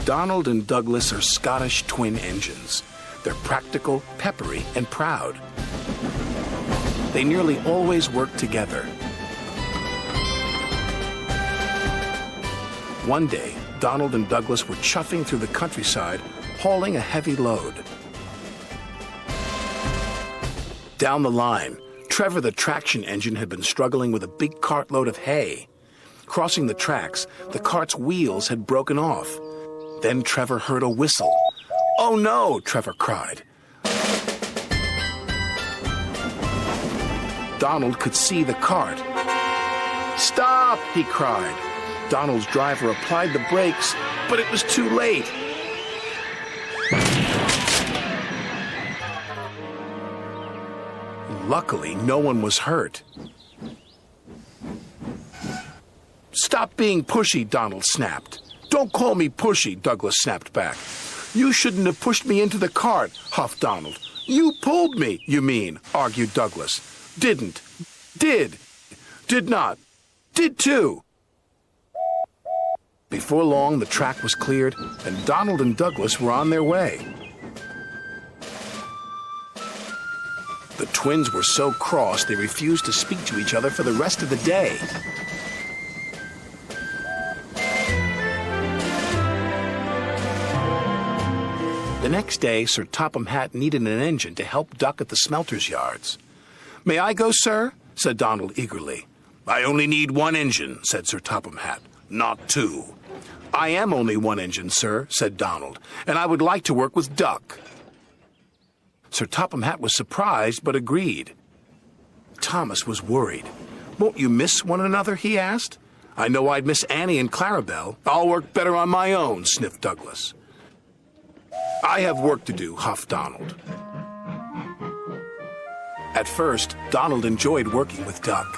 Donald and Douglas are Scottish twin engines. They're practical, peppery, and proud. They nearly always work together. One day, Donald and Douglas were chuffing through the countryside, hauling a heavy load. Down the line, Trevor the traction engine had been struggling with a big cartload of hay. Crossing the tracks, the cart's wheels had broken off. Then Trevor heard a whistle. "Oh no!" Trevor cried. Donald could see the cart. "Stop!" he cried. Donald's driver applied the brakes, but it was too late. Luckily, no one was hurt. "Stop being pushy," Donald snapped. "Don't call me pushy," Douglas snapped back. "You shouldn't have pushed me into the cart," huffed Donald. "You pulled me, you mean," argued Douglas. "Didn't. Did. Did not. Did too." Before long, the track was cleared, and Donald and Douglas were on their way. The twins were so cross they refused to speak to each other for the rest of the day. The next day, Sir Topham Hatt needed an engine to help Duck at the smelter's yards. "May I go, sir?" said Donald eagerly. "I only need one engine," said Sir Topham Hatt, "not two." "I am only one engine, sir," said Donald, "and I would like to work with Duck." Sir Topham Hatt was surprised, but agreed. Thomas was worried. "Won't you miss one another?" he asked. "I know I'd miss Annie and Clarabelle. I'll work better on my own," sniffed Douglas. "I have work to do," huffed Donald. At first, Donald enjoyed working with Duck.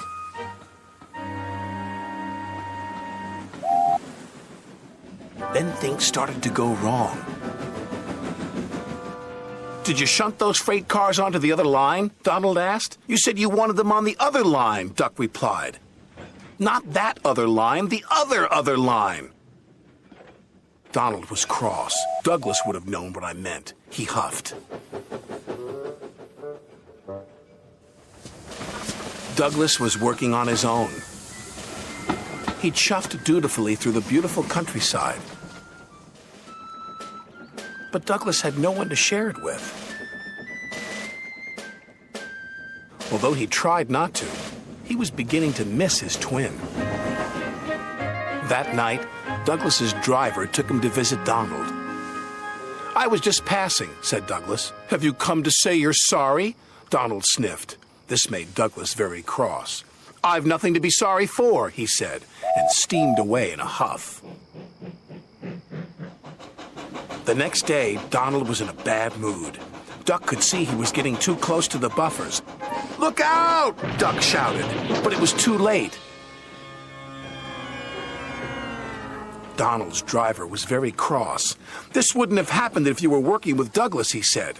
Then things started to go wrong. "Did you shunt those freight cars onto the other line?" Donald asked. "You said you wanted them on the other line," Duck replied. "Not that other line, the other line." Donald was cross. Douglas would have known what I meant. He huffed. Douglas was working on his own. He chuffed dutifully through the beautiful countryside. But Douglas had no one to share it with. Although he tried not to, he was beginning to miss his twin. That night, Douglas's driver took him to visit Donald. "I was just passing," said Douglas. "Have you come to say you're sorry?" Donald sniffed. This made Douglas very cross. "I've nothing to be sorry for," he said, and steamed away in a huff. The next day, Donald was in a bad mood. Duck could see he was getting too close to the buffers. "Look out!" Duck shouted, but it was too late. Donald's driver was very cross. "This wouldn't have happened if you were working with Douglas," he said.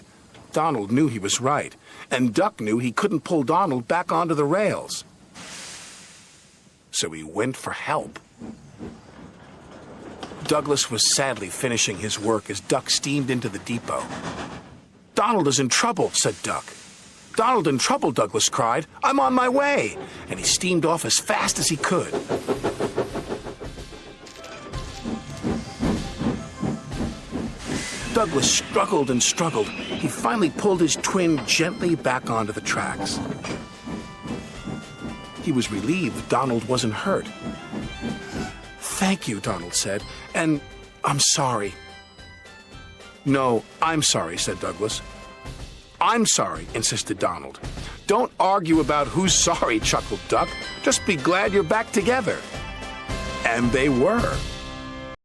Donald knew he was right, and Duck knew he couldn't pull Donald back onto the rails. So he went for help. Douglas was sadly finishing his work as Duck steamed into the depot. "Donald is in trouble," said Duck. "Donald in trouble," Douglas cried. "I'm on my way." And he steamed off as fast as he could. Douglas struggled and struggled. He finally pulled his twin gently back onto the tracks. He was relieved Donald wasn't hurt. "Thank you," Donald said, "and I'm sorry." "No, I'm sorry," said Douglas. "I'm sorry," insisted Donald. "Don't argue about who's sorry," chuckled Duck. "Just be glad you're back together." And they were.